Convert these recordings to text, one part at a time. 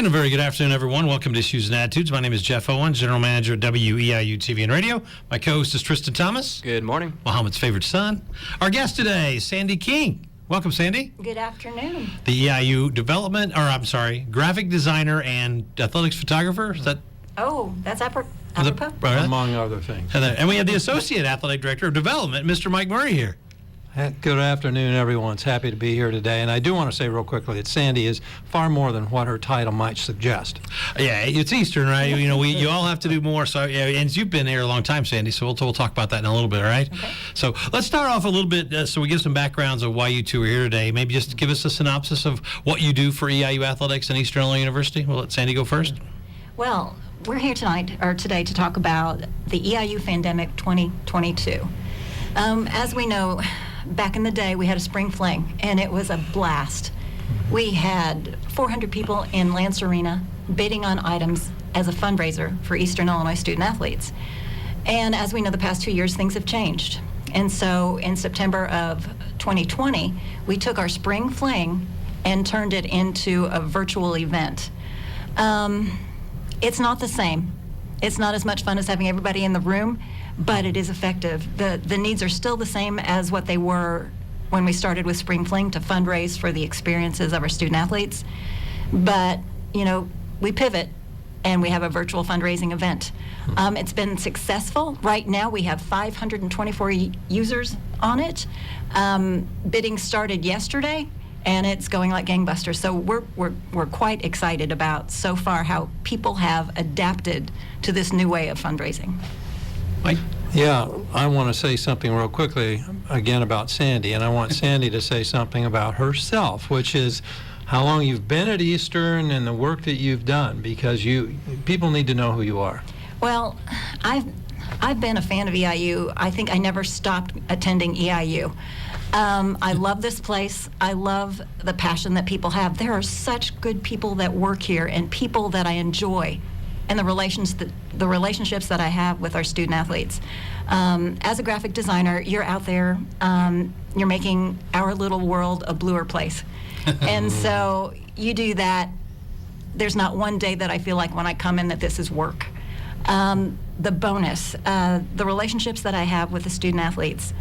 And a very good afternoon, everyone. Welcome to Issues and Attitudes. My name is Jeff Owens, General Manager at WEIU TV and Radio. My co-host is Tristan Thomas. Good morning. Muhammad's favorite son. Our guest today, Sandy King. Welcome, Sandy. Good afternoon. The EIU graphic designer and athletics photographer. Is that? Oh, that's apropos. Among other things. And we have the Associate Athletic Director of Development, Mr. Mike Murray, here. Good afternoon, everyone. It's happy to be here today. And I do want to say real quickly that Sandy is far more than what her title might suggest. Yeah, it's Eastern, right? You all have to do more. So, yeah, and you've been here a long time, Sandy, so we'll talk about that in a little bit, all right? Okay. So let's start off a little bit so we give some backgrounds of why you two are here today. Maybe just give us a synopsis of what you do for EIU Athletics and Eastern Illinois University. We'll let Sandy go first. Well, we're here today to talk about the EIU Pandemic 2022. As we know, back in the day, we had a spring fling, and it was a blast. We had 400 people in Lance Arena bidding on items as a fundraiser for Eastern Illinois student athletes. And as we know, the past 2 years, things have changed. And so in September of 2020, we took our spring fling and turned it into a virtual event. It's not the same. It's not as much fun as having everybody in the room, but it is effective. The needs are still the same as what they were when we started with Spring Fling to fundraise for the experiences of our student athletes. But, we pivot and we have a virtual fundraising event. It's been successful. Right now we have 524 users on it. Bidding started yesterday, and it's going like gangbusters. So we're quite excited about so far how people have adapted to this new way of fundraising. Mike? Yeah, I want to say something real quickly again about Sandy, and I want Sandy to say something about herself, which is how long you've been at Eastern and the work that you've done, because people need to know who you are. Well, I've been a fan of EIU. I think I never stopped attending EIU. I love this place. I love the passion that people have. There are such good people that work here and people that I enjoy, and the relationships that I have with our student athletes. As a graphic designer, you're out there, you're making our little world a bluer place. And so you do that. There's not one day that I feel like when I come in that this is work. The bonus, the relationships that I have with the student athletes,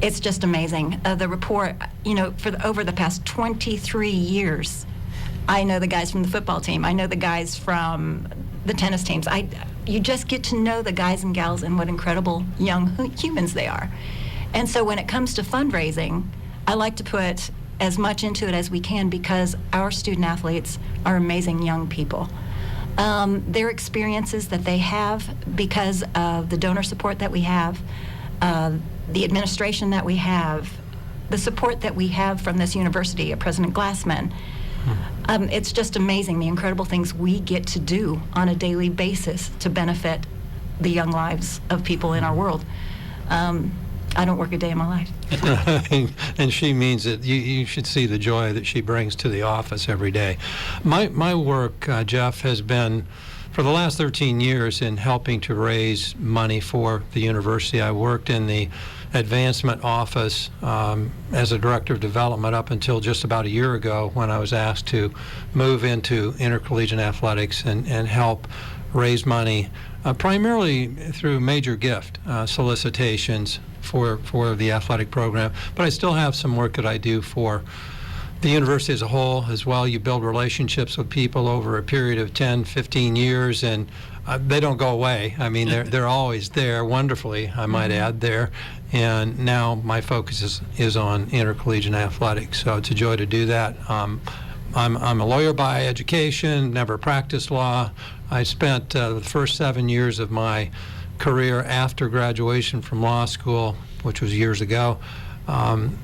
it's just amazing. The rapport, over the past 23 years, I know the guys from the football team. I know the guys from the tennis teams. You just get to know the guys and gals and what incredible young humans they are. And so when it comes to fundraising, I like to put as much into it as we can because our student athletes are amazing young people. Their experiences that they have because of the donor support that we have, the administration that we have, the support that we have from this university, President Glassman. It's just amazing the incredible things we get to do on a daily basis to benefit the young lives of people in our world. I don't work a day in my life. And she means it. You should see the joy that she brings to the office every day. My work, Jeff, has been for the last 13 years in helping to raise money for the university. I worked in the advancement office as a director of development up until just about a year ago when I was asked to move into intercollegiate athletics and help raise money primarily through major gift solicitations for the athletic program. But I still have some work that I do for the university as a whole as well. You build relationships with people over a period of 10, 15 years, and they don't go away. I mean, they're always there, wonderfully, I might add, there. And now my focus is on intercollegiate athletics, so it's a joy to do that. I'm a lawyer by education, never practiced law. I spent the first 7 years of my career after graduation from law school, which was years ago,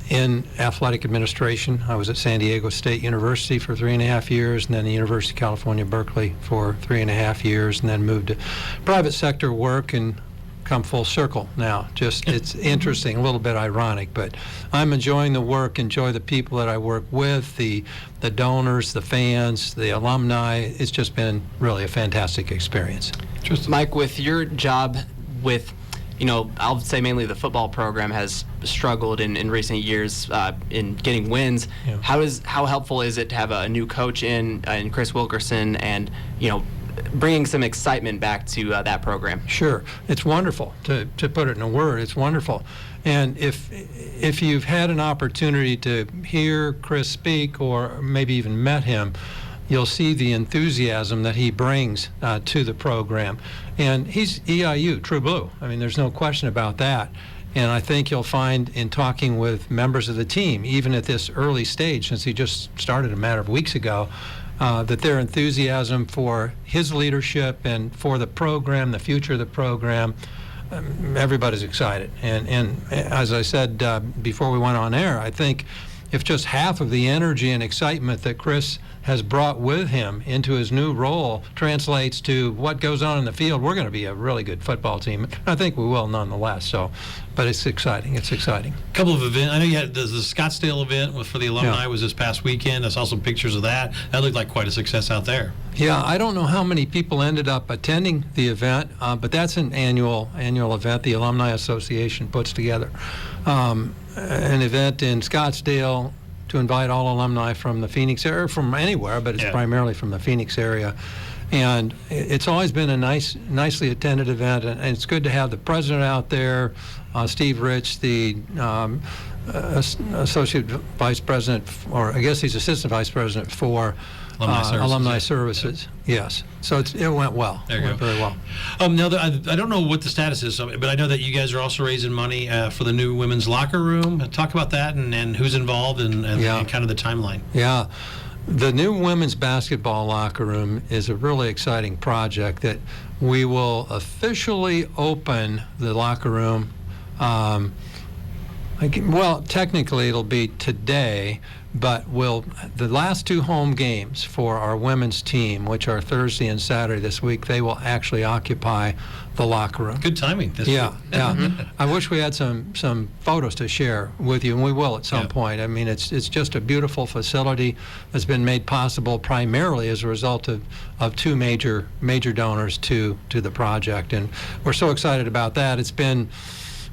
in athletic administration. I was at San Diego State University for 3.5 years, and then the University of California, Berkeley for 3.5 years, and then moved to private sector work and come full circle now. Just, it's interesting, a little bit ironic, but I'm enjoying the work, enjoy the people that I work with, the donors, the fans, the alumni. It's just been really a fantastic experience. Mike, with your job with I'll say mainly the football program has struggled in recent years in getting wins. Yeah. How helpful is it to have a new coach in Chris Wilkerson and bringing some excitement back to that program? Sure, it's wonderful. To put it in a word, it's wonderful. And if you've had an opportunity to hear Chris speak or maybe even met him, you'll see the enthusiasm that he brings to the program. And he's EIU, true blue. I mean, there's no question about that. And I think you'll find in talking with members of the team, even at this early stage, since he just started a matter of weeks ago, that their enthusiasm for his leadership and for the program, the future of the program, everybody's excited. And as I said before we went on air, I think if just half of the energy and excitement that Chris has brought with him into his new role translates to what goes on in the field, we're going to be a really good football team. I think we will nonetheless. But it's exciting. It's exciting. A couple of events. I know you had the Scottsdale event for the alumni was this past weekend. I saw some pictures of that. That looked like quite a success out there. Yeah, I don't know how many people ended up attending the event, but that's an annual event the Alumni Association puts together. An event in Scottsdale to invite all alumni from the Phoenix area, from anywhere, but it's primarily from the Phoenix area. And it's always been a nicely attended event, and it's good to have the president out there, Steve Rich, the associate vice president, or I guess he's assistant vice president for Alumni Services. Yes. So it went well. There you went go. Very well. Now, I don't know what the status is, but I know that you guys are also raising money for the new women's locker room. Talk about that and who's involved and kind of the timeline. Yeah. The new women's basketball locker room is a really exciting project that we will officially open the locker room. Well, technically it'll be today, but the last two home games for our women's team, which are Thursday and Saturday this week, they will actually occupy the locker room. Good timing this week. Yeah. I wish we had some photos to share with you, and we will at some point. I mean, it's just a beautiful facility that's been made possible primarily as a result of two major donors to the project, and we're so excited about that. It's been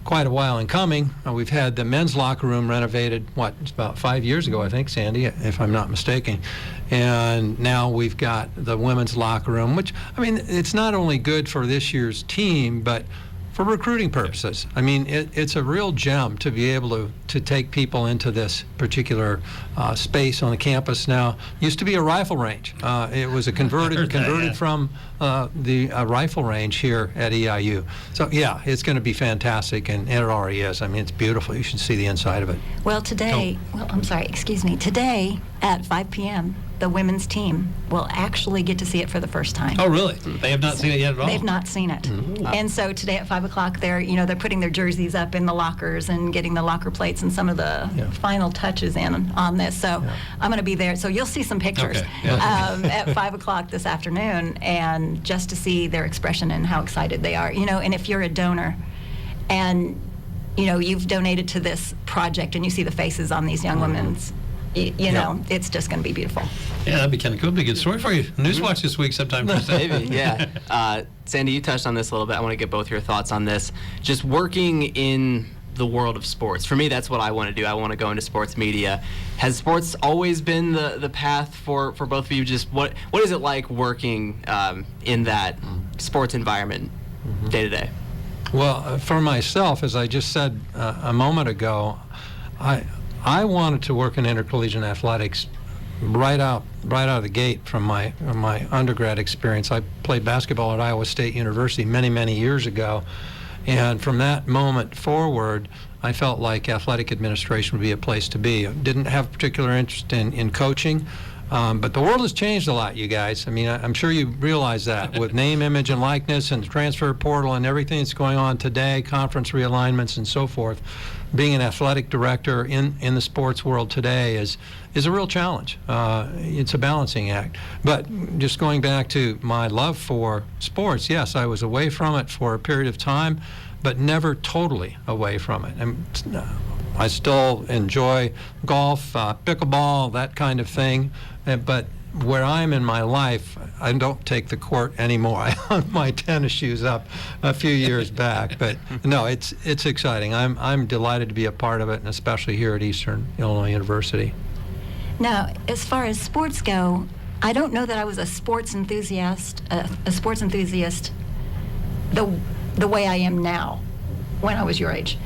quite a while in coming. We've had the men's locker room renovated, it's about 5 years ago, I think, Sandy, if I'm not mistaken. And now we've got the women's locker room, which, I mean, it's not only good for this year's team, but for recruiting purposes. I mean, it's a real gem to be able to take people into this particular space on the campus now. Used to be a rifle range. It was a converted from the rifle range here at EIU. So yeah, it's going to be fantastic, and it already is. I mean, it's beautiful. You should see the inside of it. Well, today at 5 p.m., the women's team will actually get to see it for the first time. Oh, really? They have not seen it yet at all? They've not seen it. Mm-hmm. And so today at 5 o'clock, they're putting their jerseys up in the lockers and getting the locker plates and some of the final touches on this. So I'm going to be there. So you'll see some pictures at 5 o'clock this afternoon, and just to see their expression and how excited they are. And if you're a donor and, you've donated to this project and you see the faces on these young women's, it's just going to be beautiful. Yeah, that'd be kind of cool. It'd be a good story for you. Newswatch this week sometime. Maybe, yeah. Sandy, you touched on this a little bit. I want to get both your thoughts on this. Just working in the world of sports. For me, that's what I want to do. I want to go into sports media. Has sports always been the path for both of you? Just what is it like working in that sports environment day to day? Well, for myself, as I just said a moment ago, I wanted to work in intercollegiate athletics right out of the gate from my undergrad experience. I played basketball at Iowa State University many years ago, and from that moment forward, I felt like athletic administration would be a place to be. I didn't have a particular interest in coaching, but the world has changed a lot, you guys. I mean, I'm sure you realize that with name, image, and likeness and the transfer portal and everything that's going on today, conference realignments and so forth. Being an athletic director in the sports world today is a real challenge. It's a balancing act. But just going back to my love for sports, yes, I was away from it for a period of time, but never totally away from it. And I still enjoy golf, pickleball, that kind of thing. But where I'm in my life, I don't take the court anymore. I hung my tennis shoes up a few years back, but no, it's exciting. I'm delighted to be a part of it, and especially here at Eastern Illinois University. Now, as far as sports go, I don't know that I was a sports enthusiast the way I am now when I was your age.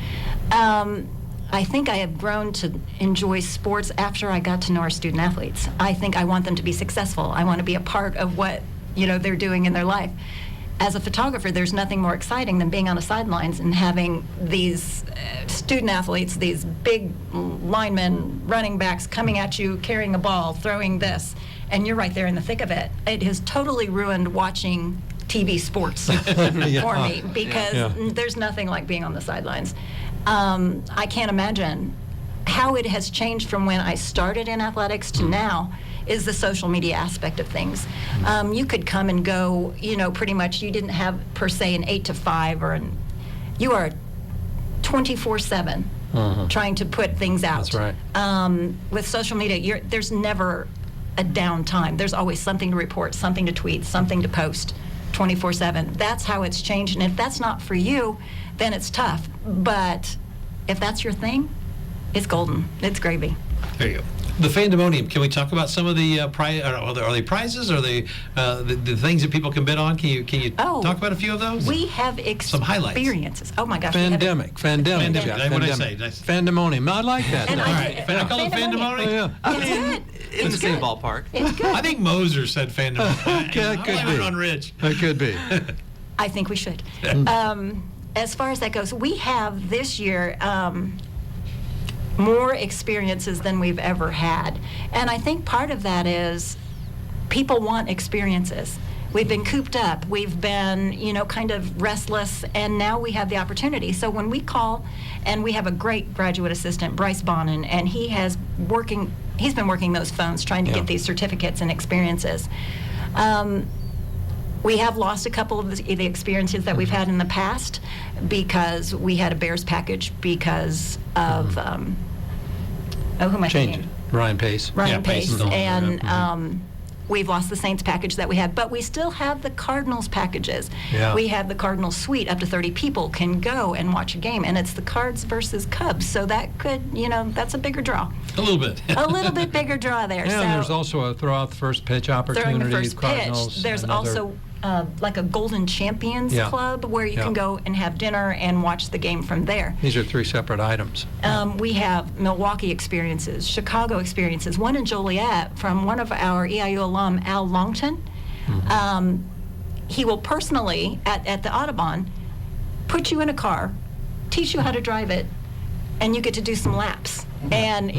I think I have grown to enjoy sports after I got to know our student athletes. I think I want them to be successful. I want to be a part of what they're doing in their life. As a photographer, there's nothing more exciting than being on the sidelines and having these student athletes, these big linemen, running backs coming at you, carrying a ball, throwing this, and you're right there in the thick of it. It has totally ruined watching TV sports for me because there's nothing like being on the sidelines. I can't imagine how it has changed from when I started in athletics to now is the social media aspect of things. You could come and go, pretty much you didn't have per se an 8 to 5 you are 24/7 trying to put things out. That's right. With social media, there's never a downtime. There's always something to report, something to tweet, something to post 24/7. That's how it's changed. And if that's not for you, then it's tough. But if that's your thing, it's golden. It's gravy. There you go. The Fandemonium. Can we talk about some of the are they prizes? Are they the things that people can bid on? Can you talk about a few of those? We have some highlights. Experiences. Oh my gosh. Fandemic. What did I say? Fandemonium. I like that. And All right. I call it Fandemonium. Oh, In the It's same good. ballpark. It's good. I think Moser said Fandemonium. Okay, that could be. On Rich. It could be. I think we should. As far as that goes, we have this year more experiences than we've ever had. And I think part of that is people want experiences. We've been cooped up. We've been, kind of restless, and now we have the opportunity. So when we call, and we have a great graduate assistant, Bryce Bonin, and he's been working those phones trying to get these certificates and experiences. We have lost a couple of the experiences that we've had in the past because we had a Bears package because of, who am I thinking? Ryan Pace. Ryan Pace Pace. is on there, And we've lost the Saints package that we had, but we still have the Cardinals packages. Yeah. We have the Cardinals suite. Up to 30 people can go and watch a game, and it's the Cards versus Cubs, so that could, that's a bigger draw. A little bit. A little bit bigger draw there. Yeah, so and there's also a throw out the first pitch opportunity. throwing the first Cardinals, pitch. There's another- also like a Golden Champions Yeah. Club where you Yeah. can go and have dinner and watch the game from there. These are 3 separate items. We have Milwaukee experiences, Chicago experiences, one in Joliet from one of our EIU alum, Al Longton. He will personally, at the Audubon, put you in a car, teach you how to drive it, and you get to do some laps. And,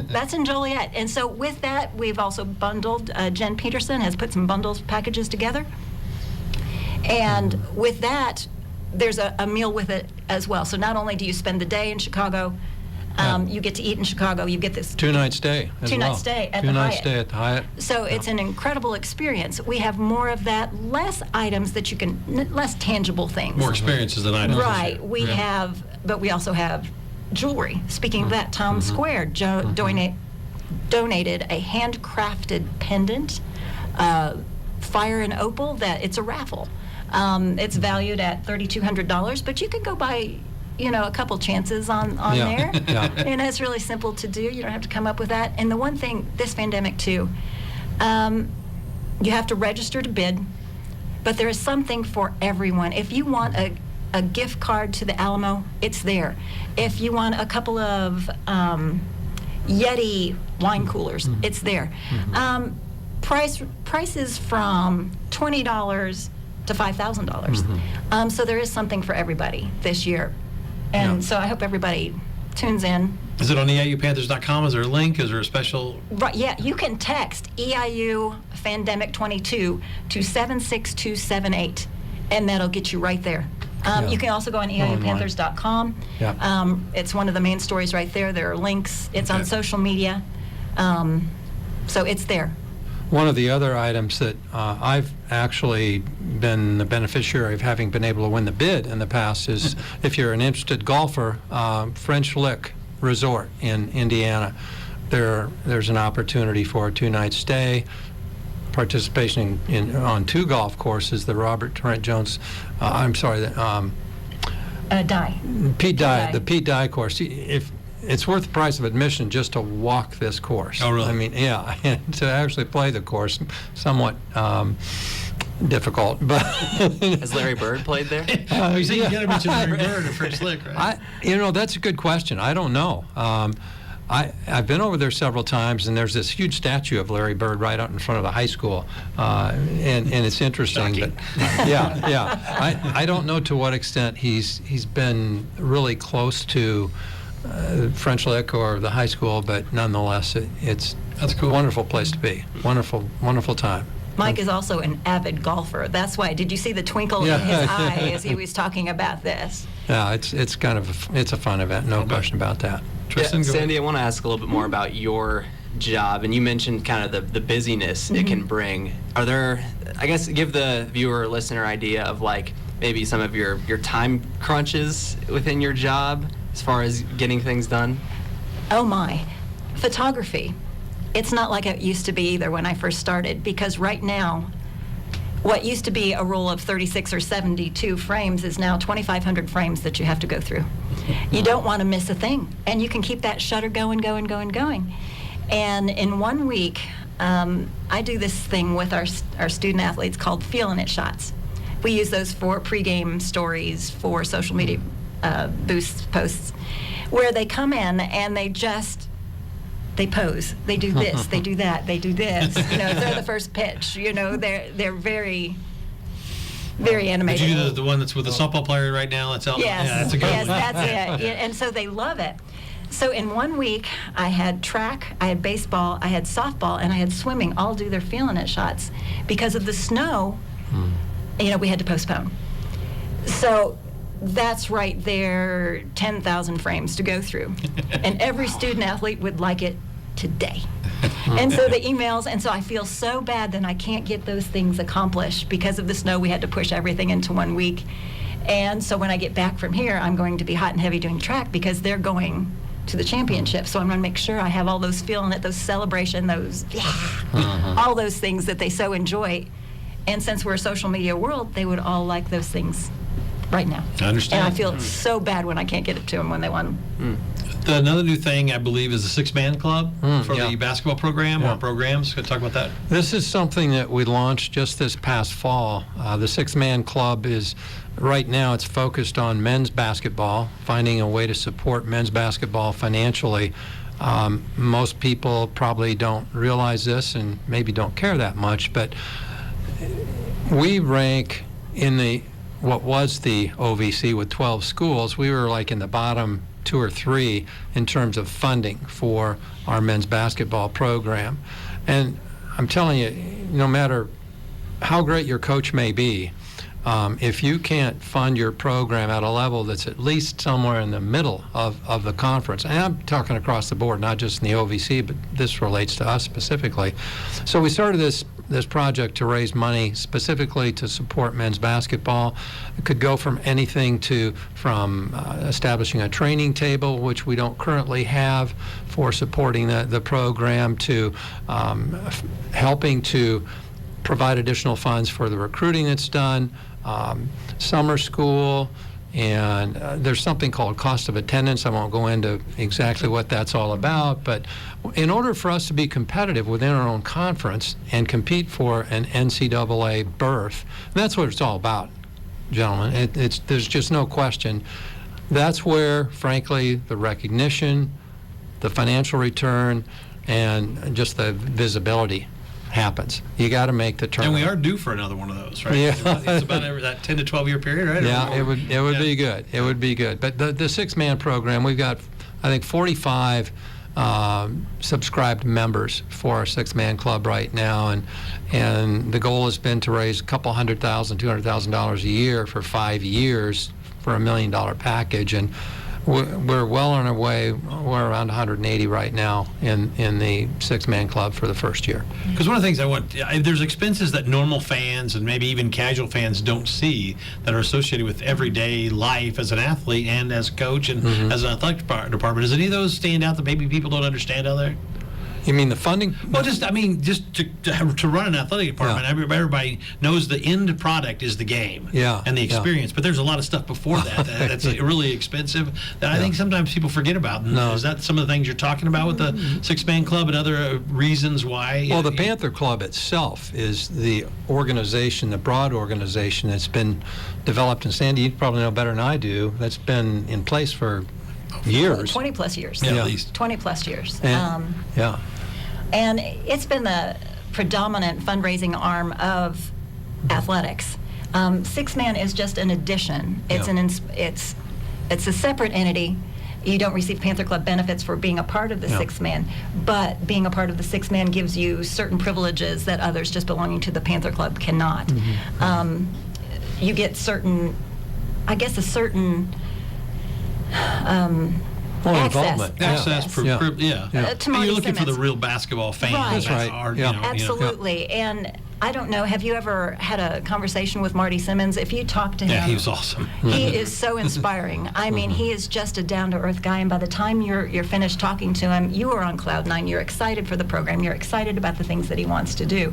that's in Joliet. And so with that, we've also bundled, Jen Peterson has put some bundles packages together. And with that, there's a meal with it as well. So not only do you spend the day in Chicago, you get to eat in Chicago, you get this 2-night stay as well. 2-night stay at the 2-night Hyatt. stay at the Hyatt. So it's an incredible experience. We have more of that, less items that you can, less tangible things. More experiences than I know. Right. We have, but we also have jewelry. Speaking of that, Tom Square donated a handcrafted pendant, fire and opal, that it's a raffle. It's valued at $3,200, but you could go buy, a couple chances on there. Yeah. And it's really simple to do. You don't have to come up with that. And the one thing, this pandemic too, you have to register to bid, but there is something for everyone. If you want a gift card to the Alamo, it's there. If you want a couple of Yeti wine coolers, it's there. Prices from $20 to $5,000. So there is something for everybody this year. And so I hope everybody tunes in. Is it on EIUPanthers.com? Is there a link? Is there a special? Right, yeah, you can text EIU Fandemic 22 to 76278, and that'll get you right there. You can also go on EIUPanthers.com. Yeah. It's one of the main stories right there. There are links. It's on social media. So it's there. One of the other items that I've actually been the beneficiary of having been able to win the bid in the past is if you're an interested golfer, French Lick Resort in Indiana. There's an opportunity for a 2-night stay, participation on 2 golf courses, the Robert Trent Jones, Die. Pete Dye, the Pete Dye course. If it's worth the price of admission just to walk this course. Oh, really? I mean, yeah, and to actually play the course, somewhat difficult. But Has Larry Bird played there? You say you got to mention Larry Bird and Fritz Lick, right? That's a good question. I don't know. I've been over there several times, and there's this huge statue of Larry Bird right out in front of the high school, and it's interesting. Shocking. That, yeah. I don't know to what extent he's been really close to French Lick or the high school, but nonetheless, that's cool. A wonderful place to be. Wonderful time. Mike is also an avid golfer. That's why. Did you see the twinkle in his eye as he was talking about this? Yeah, it's kind of it's a fun event, no question about that. Tristan, Yeah, Sandy, I want to ask a little bit more about your job, and you mentioned kind of the busyness it can bring. Are there, I guess, give the viewer or listener idea of like maybe some of your time crunches within your job as far as getting things done? Oh my, photography. It's not like it used to be either when I first started, because right now, what used to be a rule of 36 or 72 frames is now 2,500 frames that you have to go through. You don't want to miss a thing, and you can keep that shutter going. And in 1 week, I do this thing with our student athletes called feeling it shots. We use those for pregame stories, for social media boost posts, where they come in and they pose, they do this, they do that, they do this. They're the first pitch. They're very, very animated. Did you do the one that's with the softball player right now? That's out. Yes, Yeah, that's a good yes, one. that's it. And so they love it. So in 1 week, I had track, I had baseball, I had softball, and I had swimming all do their feeling it shots. Because of the snow, we had to postpone. So that's right there, 10,000 frames to go through. And every student athlete would like it today. And so the emails, and so I feel so bad that I can't get those things accomplished. Because of the snow, we had to push everything into 1 week. And so when I get back from here, I'm going to be hot and heavy doing track because they're going to the championship. So I'm going to make sure I have all those feeling it, those celebration, those, all those things that they so enjoy. And since we're a social media world, they would all like those things right now. I understand. And I feel so bad when I can't get it to them when they want them. Another new thing, I believe, is the 6-man club for yeah. the basketball program or programs. Could talk about that. This is something that we launched just this past fall. The 6-man club is, right now, it's focused on men's basketball, finding a way to support men's basketball financially. Most people probably don't realize this and maybe don't care that much, but we rank in what was the OVC with 12 schools. We were like in the bottom 2 or 3 in terms of funding for our men's basketball program. And I'm telling you, no matter how great your coach may be, if you can't fund your program at a level that's at least somewhere in the middle of the conference, and I'm talking across the board, not just in the OVC, but this relates to us specifically. So we started this project to raise money specifically to support men's basketball. It could go from anything from establishing a training table, which we don't currently have, for supporting the program, to helping to provide additional funds for the recruiting that's done, summer school, and there's something called cost of attendance. I won't go into exactly what that's all about, but in order for us to be competitive within our own conference and compete for an NCAA berth, and that's what it's all about, gentlemen. There's just no question. That's where, frankly, the recognition, the financial return, and just the visibility happens. You got to make the turn. And we are due for another one of those, right? Yeah. It's about that 10 to 12 year period, right? Yeah, it would be good. It would be good. But the 6-man program, we've got, I think, 45 subscribed members for our 6-man club right now, and the goal has been to raise a couple $200,000 a year for 5 years for $1 million package, and we're well on our way. We're around 180 right now in the 6-man club for the first year. Because one of the things there's expenses that normal fans and maybe even casual fans don't see that are associated with everyday life as an athlete and as a coach and as an athletic department. Does any of those stand out that maybe people don't understand out there? You mean the funding? Well, just to run an athletic department, everybody knows the end product is the game and the experience. But there's a lot of stuff before that's really expensive that I think sometimes people forget about. And is that some of the things you're talking about with the six-man club and other reasons why? Well, the Panther Club itself is the organization, the broad organization that's been developed. And Sandy, you probably know better than I do. That's been in place for years. 20 plus years. Yeah, at least 20 plus years. And, and it's been the predominant fundraising arm of athletics. Six-man is just an addition. It's it's a separate entity. You don't receive Panther Club benefits for being a part of the six-man, but being a part of the six-man gives you certain privileges that others just belonging to the Panther Club cannot. You get certain, I guess, a certain more access. Access, To Marty you're looking for Simmons. the real basketball fans. Right. That's right. Absolutely. And I don't know, have you ever had a conversation with Marty Simmons? If you talk to him, Yeah, he was awesome. he is so inspiring. I mean, he is just a down-to-earth guy, and by the time you're finished talking to him, you are on cloud nine. You're excited for the program. You're excited about the things that he wants to do.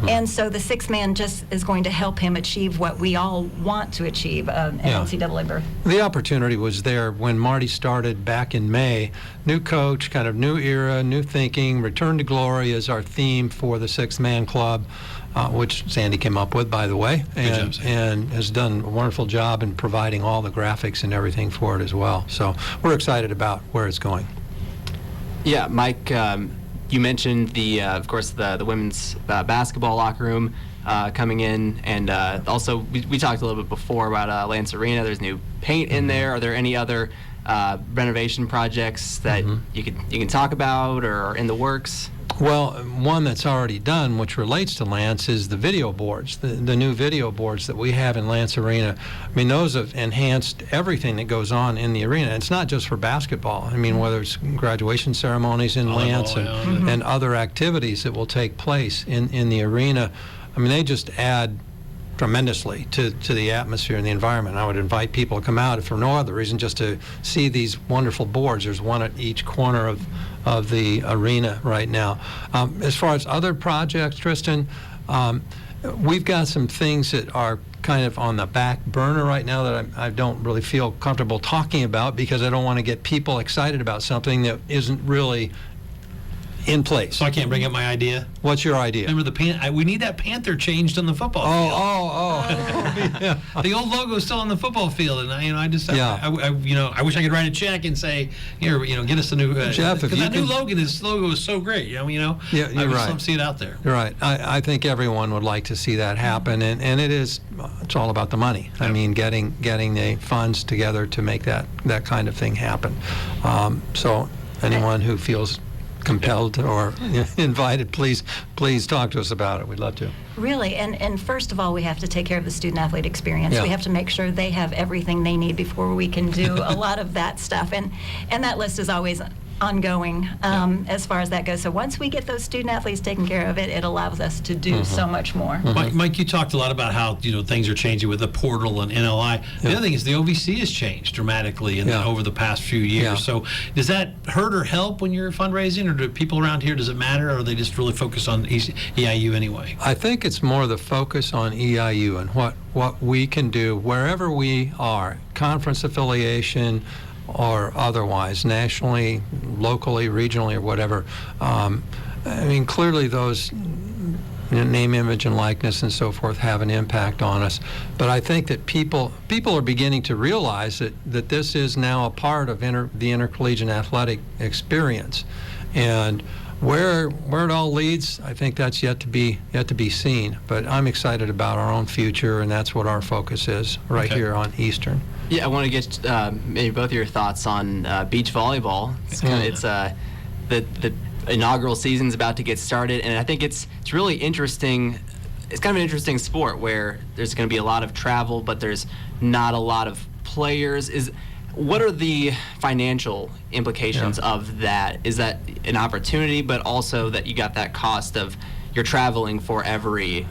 And so the six-man just is going to help him achieve what we all want to achieve, an NCAA berth. The opportunity was there when Marty started back in May. New coach, kind of new era, new thinking, return to glory is our theme for the six-man club. Which Sandy came up with, by the way, and has done a wonderful job in providing all the graphics and everything for it as well. So we're excited about where it's going. Yeah, Mike, you mentioned of course, the women's basketball locker room coming in, and also we talked a little bit before about Lance Arena. There's new paint in there. Are there any other renovation projects that you can talk about or are in the works? Well, one that's already done, which relates to Lance, is the video boards, the new video boards that we have in Lance Arena. I mean, those have enhanced everything that goes on in the arena. It's not just for basketball. I mean, whether it's graduation ceremonies in Lance and other activities that will take place in the arena. I mean, they just add tremendously to the atmosphere and the environment. I would invite people to come out, if for no other reason, just to see these wonderful boards. There's one at each corner of the arena right now. As far as other projects, Tristan, we've got some things that are kind of on the back burner right now that I don't really feel comfortable talking about because I don't want to get people excited about something that isn't really in place. So I can't bring up my idea? What's your idea? Remember we need that Panther changed on the football field. Yeah. The old logo is still on the football field, and I wish I could write a check and say, here, get us the new. Jeff, if you that new logo is so great. Yeah, you're I would love to see it out there. You're right. I think everyone would like to see that happen, and it's all about the money. I mean, getting the funds together to make that kind of thing happen. So anyone who feels compelled or invited, please talk to us about it. We'd love to. Really, and first of all, we have to take care of the student-athlete experience. Yeah. We have to make sure they have everything they need before we can do a lot of that stuff. And that list is always ongoing as far as that goes. So once we get those student-athletes taken care of, it allows us to do so much more. Mike, you talked a lot about how things are changing with the portal and NLI. The other thing is the OVC has changed dramatically over the past few years. Yeah. So does that hurt or help when you're fundraising, or do people around here, does it matter, or are they just really focused on EIU anyway? I think it's more the focus on EIU and what we can do wherever we are, conference affiliation or otherwise, nationally, locally, regionally, or whatever. I mean, clearly those name, image, and likeness and so forth have an impact on us. But I think that people are beginning to realize that this is now a part of the intercollegiate athletic experience. And where it all leads, I think that's yet to be seen. But I'm excited about our own future, and that's what our focus is here on Eastern. Yeah, I want to get maybe both of your thoughts on beach volleyball. The inaugural season's about to get started, and I think it's really interesting. It's kind of an interesting sport where there's going to be a lot of travel, but there's not a lot of players. What are the financial implications of that? Is that an opportunity, but also that you got that cost of you're traveling for every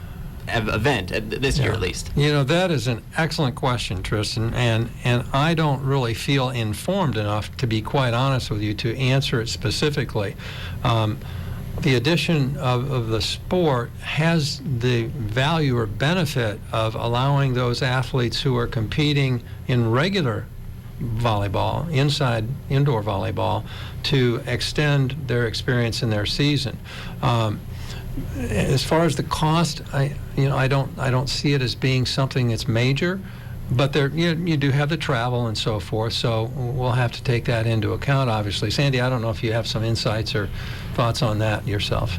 event, this year at least? That is an excellent question, Tristan, and I don't really feel informed enough, to be quite honest with you, to answer it specifically. the addition of the sport has the value or benefit of allowing those athletes who are competing in regular volleyball, indoor volleyball, to extend their experience in their season. As far as the cost, I don't see it as being something that's major, but there you do have the travel and so forth, so we'll have to take that into account, obviously. Sandy, I don't know if you have some insights or thoughts on that yourself.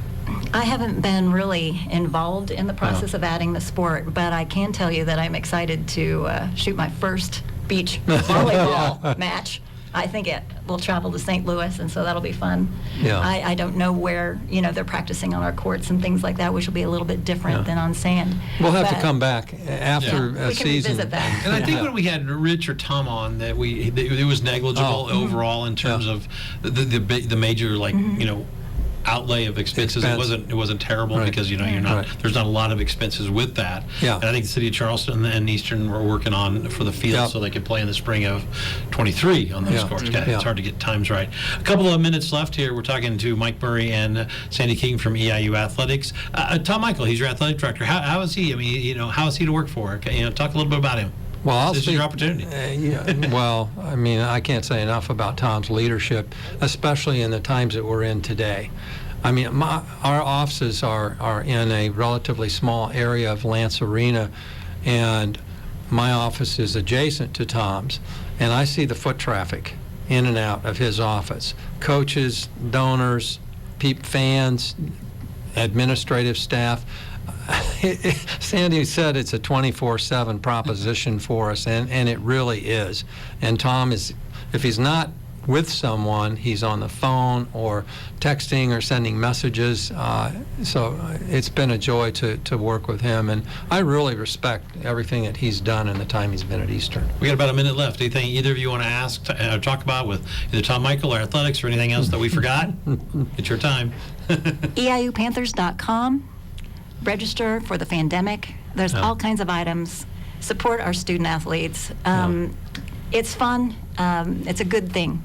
I haven't been really involved in the process of adding the sport, but I can tell you that I'm excited to shoot my first beach volleyball match. I think it will travel to St. Louis, and so that'll be fun. Yeah. I don't know where they're practicing on our courts and things like that, which will be a little bit different than on sand. We'll have to come back after a we can season. revisit that. And I think when we had Rich or Tom on, that it was negligible overall in terms of the major outlay of expenses. It wasn't terrible because you're not there's not a lot of expenses with that. Yeah. And I think the city of Charleston and Eastern were working on for the field so they could play in the spring of 23 on those courts. It's hard to get times right. A couple of minutes left here. We're talking to Mike Murray and Sandy King from EIU Athletics. Tom Michael, he's your athletic director. How is he? I mean, how is he to work for? Talk a little bit about him. Well, this is your opportunity. Well, I mean, I can't say enough about Tom's leadership, especially in the times that we're in today. I mean, our offices are in a relatively small area of Lance Arena, and my office is adjacent to Tom's, and I see the foot traffic in and out of his office. Coaches, donors, fans, administrative staff. Sandy said it's a 24/7 proposition for us, and it really is. And Tom is, if he's not with someone, he's on the phone or texting or sending messages. So it's been a joy to work with him, and I really respect everything that he's done in the time he's been at Eastern. We got about a minute left. Anything either of you want to ask, talk about with either Tom Michael or athletics or anything else that we forgot? It's your time. EIUPanthers.com. Register for the Fandemic. There's all kinds of items. Support our student athletes. It's fun. It's a good thing.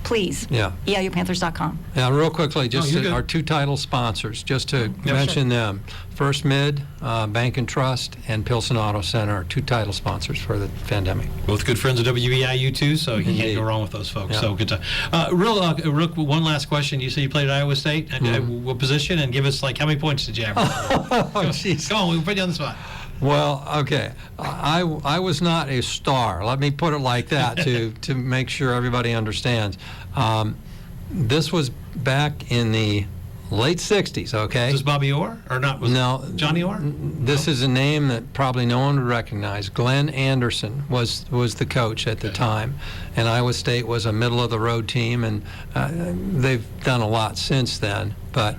Please. EIUPanthers.com. Now, real quickly, just our two title sponsors, just to mention them. First Mid, Bank and Trust, and Pilsen Auto Center are two title sponsors for the Fandemic. Both good friends of WEIU, too, so you can't go wrong with those folks. So good time. Real one last question. You said you played at Iowa State. What position? And give us, how many points did you have? Come on, we'll put you on the spot. Well, okay. I was not a star. Let me put it like that to make sure everybody understands. This was back in the late 60s, okay? Is this Bobby Orr? Or not? No. Johnny Orr? This is a name that probably no one would recognize. Glenn Anderson was the coach at the time. And Iowa State was a middle-of-the-road team, and they've done a lot since then. But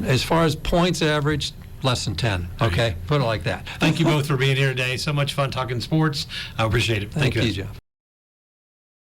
as far as points averaged, less than 10, okay? Put it like that. Thank you both for being here today. So much fun talking sports. I appreciate it. Thank you, Jeff.